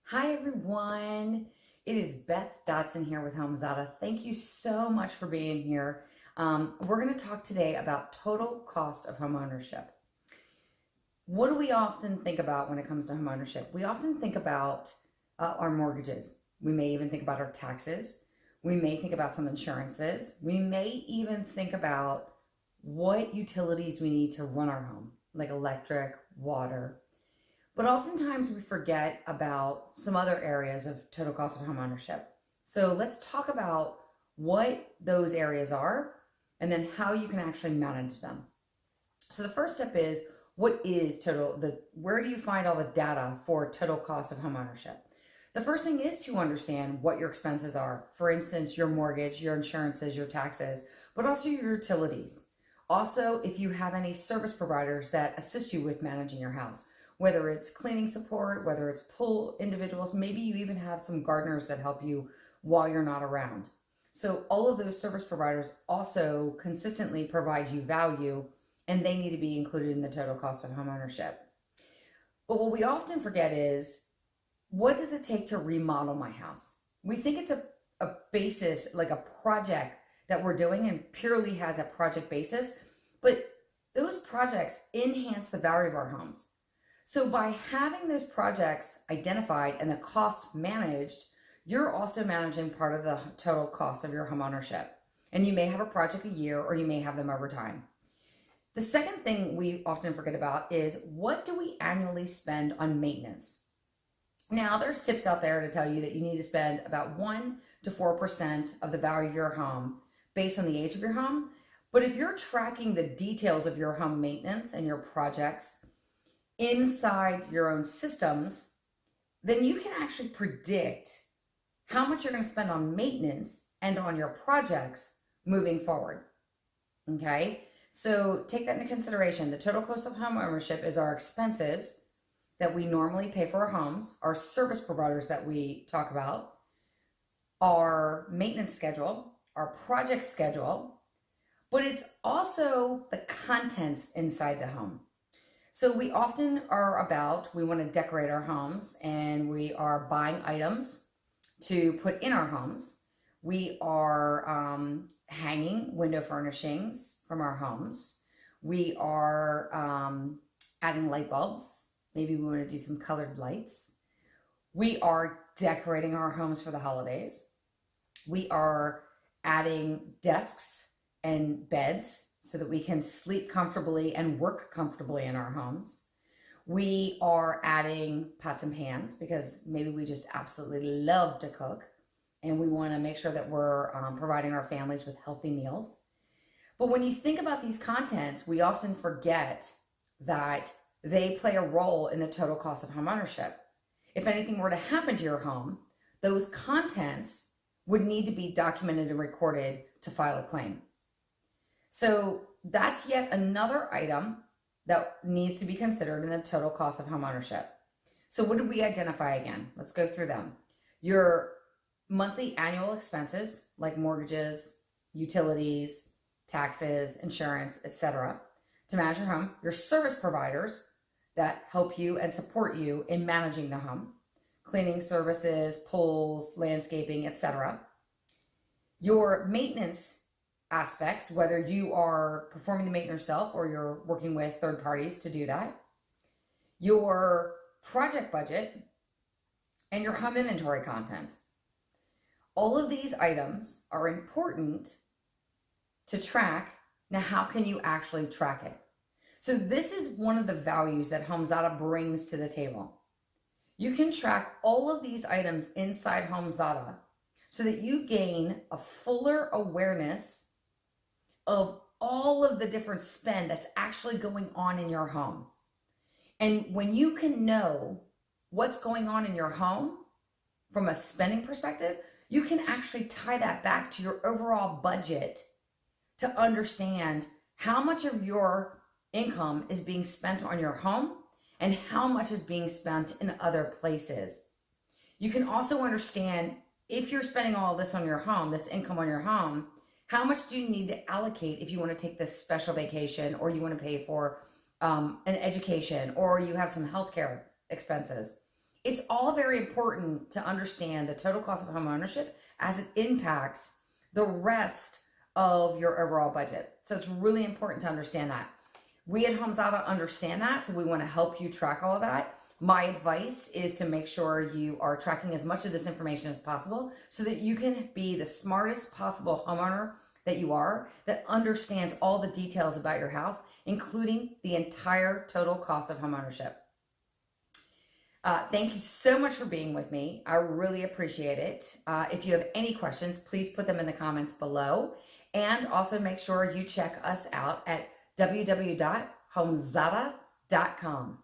Hi everyone, it is Beth Dotson here with HomeZada. Thank you so much for being here. We're going to talk today about total cost of homeownership. What do we often think about when it comes to homeownership? We often think about our mortgages. We may even think about our taxes. We may think about some insurances. We may even think about what utilities we need to run our home, like electric, water. But oftentimes we forget about some other areas of total cost of homeownership. So let's talk about what those areas are and then how you can actually manage them. So the first step is, what is where do you find all the data for total cost of homeownership? The first thing is to understand what your expenses are. For instance, your mortgage, your insurances, your taxes, but also your utilities. Also, if you have any service providers that assist you with managing your house, whether it's cleaning support, whether it's pool individuals, maybe you even have some gardeners that help you while you're not around. So all of those service providers also consistently provide you value, and they need to be included in the total cost of homeownership. But what we often forget is, what does it take to remodel my house? We think it's a basis, like a project that we're doing and purely has a project basis, but those projects enhance the value of our homes. So by having those projects identified and the cost managed, you're also managing part of the total cost of your homeownership. And you may have a project a year or you may have them over time. The second thing we often forget about is, what do we annually spend on maintenance? Now, there's tips out there to tell you that you need to spend about 1 to 4% of the value of your home based on the age of your home. But if you're tracking the details of your home maintenance and your projects inside your own systems, then you can actually predict how much you're going to spend on maintenance and on your projects moving forward. Okay, so take that into consideration. The total cost of home ownership is our expenses that we normally pay for our homes, our service providers that we talk about, our maintenance schedule, our project schedule, but it's also the contents inside the home. So we often we want to decorate our homes and we are buying items to put in our homes. We are hanging window furnishings from our homes. We are adding light bulbs. Maybe we want to do some colored lights. We are decorating our homes for the holidays. We are adding desks and beds so that we can sleep comfortably and work comfortably in our homes. We are adding pots and pans because maybe we just absolutely love to cook and we want to make sure that we're providing our families with healthy meals. But when you think about these contents, we often forget that they play a role in the total cost of homeownership. If anything were to happen to your home, those contents would need to be documented and recorded to file a claim. So that's yet another item that needs to be considered in the total cost of homeownership. So what did we identify again? Let's go through them. Your monthly annual expenses like mortgages, utilities, taxes, insurance, etc. to manage your home. Your service providers that help you and support you in managing the home. Cleaning services, pools, landscaping, etc. Your maintenance aspects, whether you are performing the maintenance yourself or you're working with third parties to do that, your project budget, and your home inventory contents. All of these items are important to track. Now, how can you actually track it? So this is one of the values that HomeZada brings to the table. You can track all of these items inside HomeZada so that you gain a fuller awareness of all of the different spend that's actually going on in your home. And when you can know what's going on in your home from a spending perspective, you can actually tie that back to your overall budget to understand how much of your income is being spent on your home and how much is being spent in other places. You can also understand, if you're spending all this on your home, this income on your home, how much do you need to allocate if you want to take this special vacation, or you want to pay for an education, or you have some healthcare expenses. It's all very important to understand the total cost of home ownership as it impacts the rest of your overall budget. So it's really important to understand that. We at HomeZada understand that, so we want to help you track all of that. My advice is to make sure you are tracking as much of this information as possible so that you can be the smartest possible homeowner that you are, that understands all the details about your house, including the entire total cost of homeownership. Thank you so much for being with me. I really appreciate it. If you have any questions, please put them in the comments below. And also make sure you check us out at www.homezada.com.